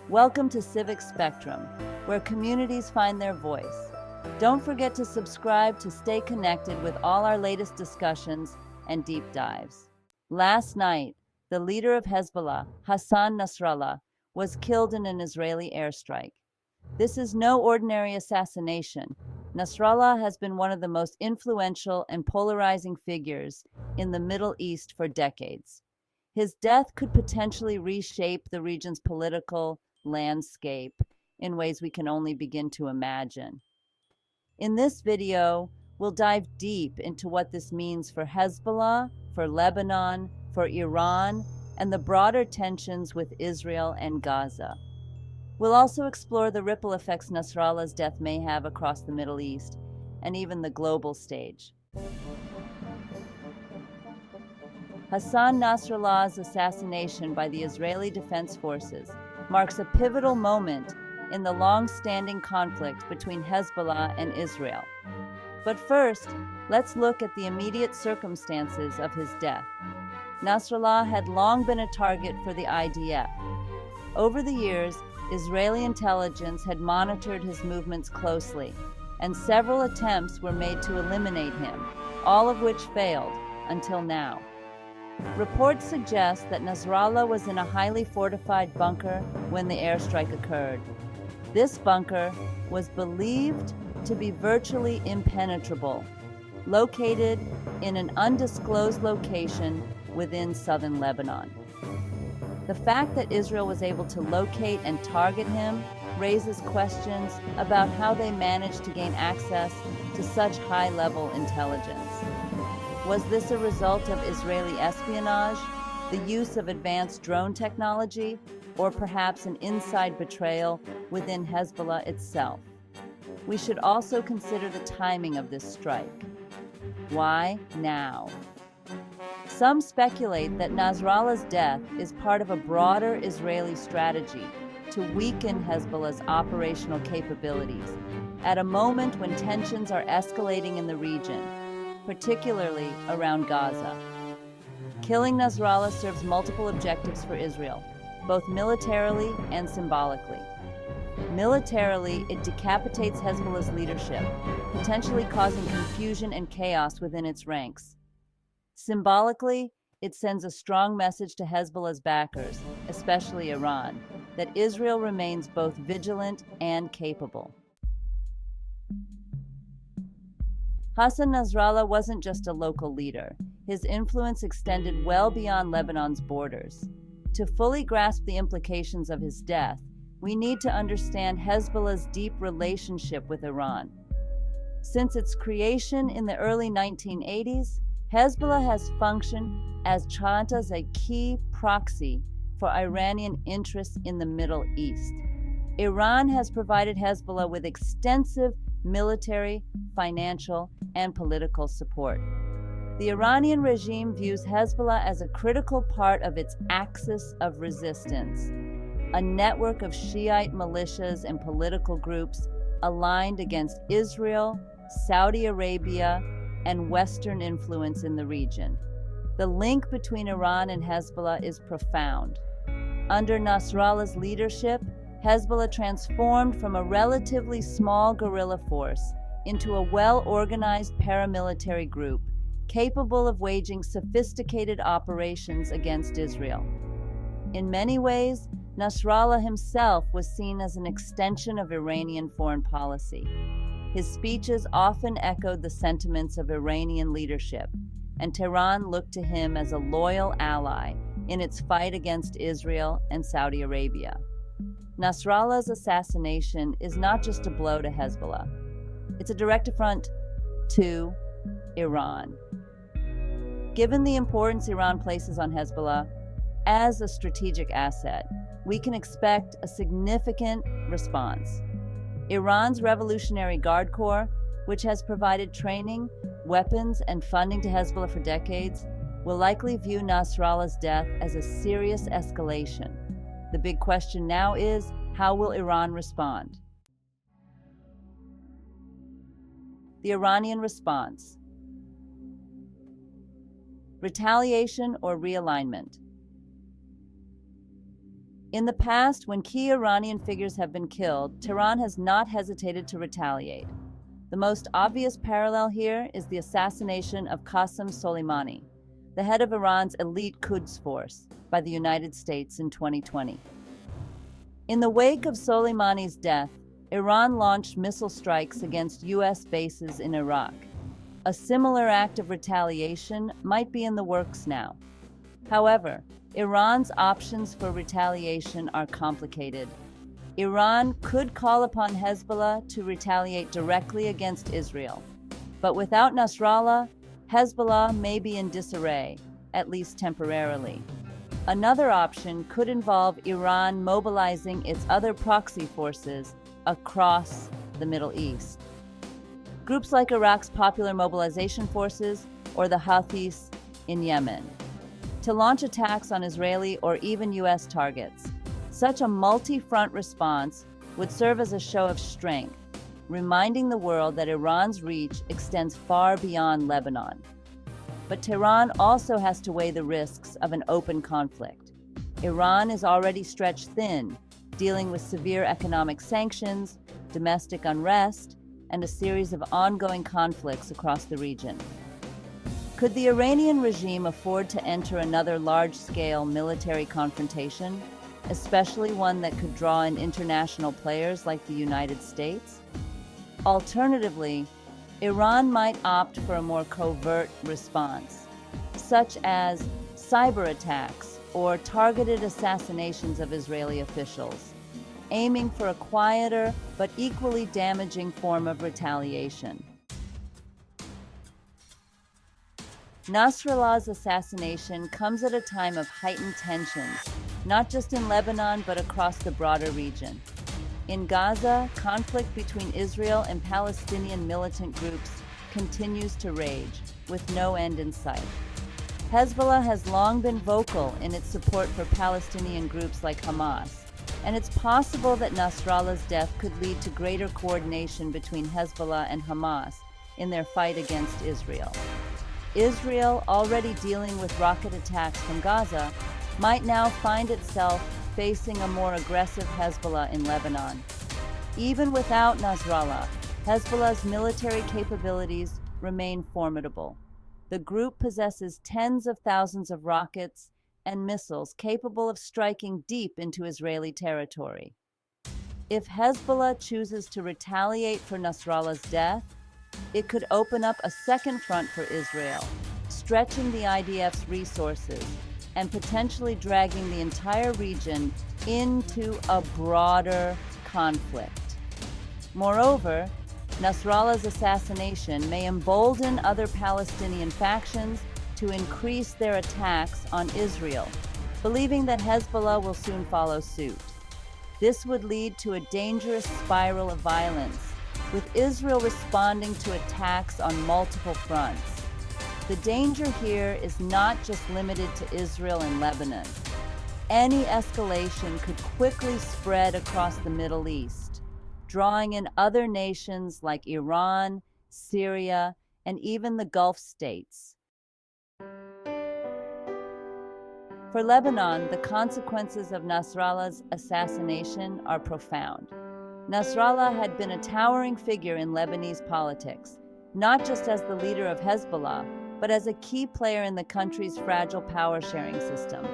Welcome to Civic Spectrum, where communities find their voice. Don't forget to subscribe to stay connected with all our latest discussions and deep dives. Last night, the leader of Hezbollah, Hassan Nasrallah, was killed in an Israeli airstrike. This is no ordinary assassination. Nasrallah has been one of the most influential and polarizing figures in the Middle East for decades. His death could potentially reshape the region's political landscape in ways we can only begin to imagine. In this video, we'll dive deep into what this means for Hezbollah, for Lebanon, for Iran, and the broader tensions with Israel and Gaza. We'll also explore the ripple effects Nasrallah's death may have across the Middle East and even the global stage. Hassan Nasrallah's assassination by the Israeli Defense Forces marks a pivotal moment in the long-standing conflict between Hezbollah and Israel. But first, let's look at the immediate circumstances of his death. Nasrallah had long been a target for the IDF. Over the years, Israeli intelligence had monitored his movements closely, and several attempts were made to eliminate him, all of which failed until now. Reports suggest that Nasrallah was in a highly fortified bunker when the airstrike occurred. This bunker was believed to be virtually impenetrable, located in an undisclosed location within southern Lebanon. The fact that Israel was able to locate and target him raises questions about how they managed to gain access to such high-level intelligence. Was this a result of Israeli espionage, the use of advanced drone technology, or perhaps an inside betrayal within Hezbollah itself? We should also consider the timing of this strike. Why now? Some speculate that Nasrallah's death is part of a broader Israeli strategy to weaken Hezbollah's operational capabilities at a moment when tensions are escalating in the region, particularly around Gaza. Killing Nasrallah serves multiple objectives for Israel, both militarily and symbolically. Militarily, it decapitates Hezbollah's leadership, potentially causing confusion and chaos within its ranks. Symbolically, it sends a strong message to Hezbollah's backers, especially Iran, that Israel remains both vigilant and capable. Hassan Nasrallah wasn't just a local leader. His influence extended well beyond Lebanon's borders. To fully grasp the implications of his death, we need to understand Hezbollah's deep relationship with Iran. Since its creation in the early 1980s, Hezbollah has functioned as a key proxy for Iranian interests in the Middle East. Iran has provided Hezbollah with extensive military, financial, and political support. The Iranian regime views Hezbollah as a critical part of its axis of resistance, a network of Shiite militias and political groups aligned against Israel, Saudi Arabia, and Western influence in the region. The link between Iran and Hezbollah is profound. Under Nasrallah's leadership, Hezbollah transformed from a relatively small guerrilla force into a well-organized paramilitary group capable of waging sophisticated operations against Israel. In many ways, Nasrallah himself was seen as an extension of Iranian foreign policy. His speeches often echoed the sentiments of Iranian leadership, and Tehran looked to him as a loyal ally in its fight against Israel and Saudi Arabia. Nasrallah's assassination is not just a blow to Hezbollah. It's a direct affront to Iran. Given the importance Iran places on Hezbollah as a strategic asset, we can expect a significant response. Iran's Revolutionary Guard Corps, which has provided training, weapons, and funding to Hezbollah for decades, will likely view Nasrallah's death as a serious escalation. The big question now is, how will Iran respond? The Iranian response. Retaliation or realignment. In the past, when key Iranian figures have been killed, Tehran has not hesitated to retaliate. The most obvious parallel here is the assassination of Qasem Soleimani, the head of Iran's elite Quds force, by the United States in 2020. In the wake of Soleimani's death, Iran launched missile strikes against U.S. bases in Iraq. A similar act of retaliation might be in the works now. However, Iran's options for retaliation are complicated. Iran could call upon Hezbollah to retaliate directly against Israel. But without Nasrallah, Hezbollah may be in disarray, at least temporarily. Another option could involve Iran mobilizing its other proxy forces across the Middle East. Groups like Iraq's Popular Mobilization Forces or the Houthis in Yemen, to launch attacks on Israeli or even U.S. targets. Such a multi-front response would serve as a show of strength, reminding the world that Iran's reach extends far beyond Lebanon. But Tehran also has to weigh the risks of an open conflict. Iran is already stretched thin, dealing with severe economic sanctions, domestic unrest, and a series of ongoing conflicts across the region. Could the Iranian regime afford to enter another large-scale military confrontation, especially one that could draw in international players like the United States? Alternatively, Iran might opt for a more covert response, such as cyber attacks or targeted assassinations of Israeli officials, aiming for a quieter but equally damaging form of retaliation. Nasrallah's assassination comes at a time of heightened tensions, not just in Lebanon but across the broader region. In Gaza, conflict between Israel and Palestinian militant groups continues to rage, with no end in sight. Hezbollah has long been vocal in its support for Palestinian groups like Hamas, and it's possible that Nasrallah's death could lead to greater coordination between Hezbollah and Hamas in their fight against Israel. Israel, already dealing with rocket attacks from Gaza, might now find itself facing a more aggressive Hezbollah in Lebanon. Even without Nasrallah, Hezbollah's military capabilities remain formidable. The group possesses tens of thousands of rockets and missiles capable of striking deep into Israeli territory. If Hezbollah chooses to retaliate for Nasrallah's death, it could open up a second front for Israel, stretching the IDF's resources and potentially dragging the entire region into a broader conflict. Moreover, Nasrallah's assassination may embolden other Palestinian factions to increase their attacks on Israel, believing that Hezbollah will soon follow suit. This would lead to a dangerous spiral of violence, with Israel responding to attacks on multiple fronts. The danger here is not just limited to Israel and Lebanon. Any escalation could quickly spread across the Middle East, drawing in other nations like Iran, Syria, and even the Gulf states. For Lebanon, the consequences of Nasrallah's assassination are profound. Nasrallah had been a towering figure in Lebanese politics, not just as the leader of Hezbollah, but as a key player in the country's fragile power-sharing system.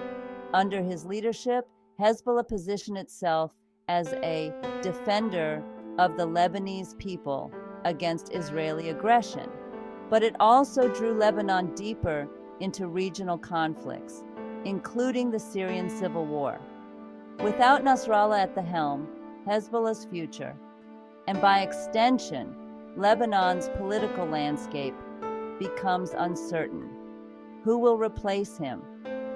Under his leadership, Hezbollah positioned itself as a defender of the Lebanese people against Israeli aggression. But it also drew Lebanon deeper into regional conflicts, including the Syrian civil war. Without Nasrallah at the helm, Hezbollah's future, and by extension, Lebanon's political landscape, becomes uncertain. Who will replace him?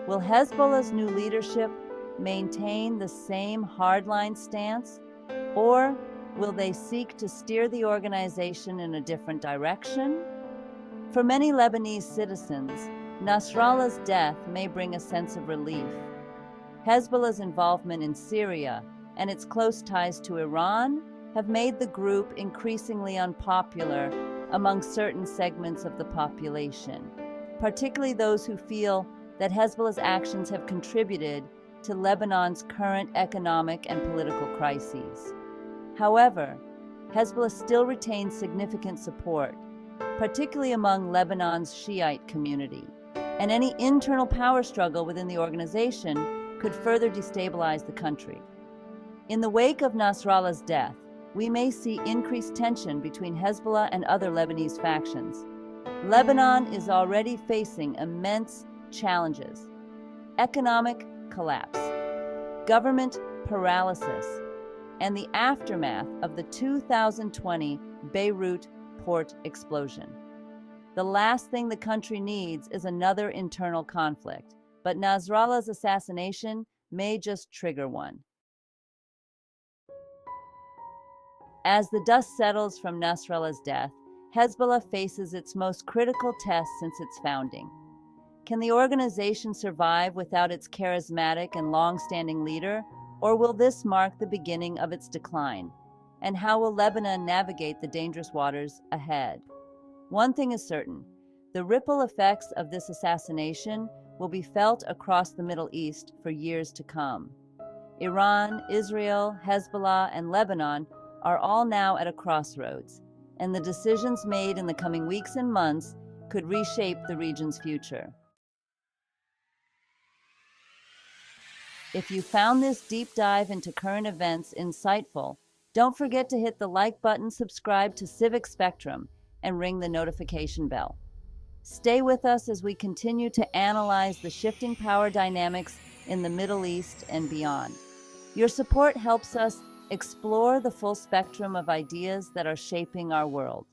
Will Hezbollah's new leadership maintain the same hardline stance, or will they seek to steer the organization in a different direction? For many Lebanese citizens, Nasrallah's death may bring a sense of relief. Hezbollah's involvement in Syria and its close ties to Iran have made the group increasingly unpopular among certain segments of the population, particularly those who feel that Hezbollah's actions have contributed to Lebanon's current economic and political crises. However, Hezbollah still retains significant support, particularly among Lebanon's Shiite community, and any internal power struggle within the organization could further destabilize the country. In the wake of Nasrallah's death, we may see increased tension between Hezbollah and other Lebanese factions. Lebanon is already facing immense challenges: economic collapse, government paralysis, and the aftermath of the 2020 Beirut port explosion. The last thing the country needs is another internal conflict, but Nasrallah's assassination may just trigger one. As the dust settles from Nasrallah's death, Hezbollah faces its most critical test since its founding. Can the organization survive without its charismatic and long-standing leader, or will this mark the beginning of its decline? And how will Lebanon navigate the dangerous waters ahead? One thing is certain: the ripple effects of this assassination will be felt across the Middle East for years to come. Iran, Israel, Hezbollah, and Lebanon are all now at a crossroads, and the decisions made in the coming weeks and months could reshape the region's future. If you found this deep dive into current events insightful, don't forget to hit the like button, subscribe to Civic Spectrum, and ring the notification bell. Stay with us as we continue to analyze the shifting power dynamics in the Middle East and beyond. Your support helps us explore the full spectrum of ideas that are shaping our world.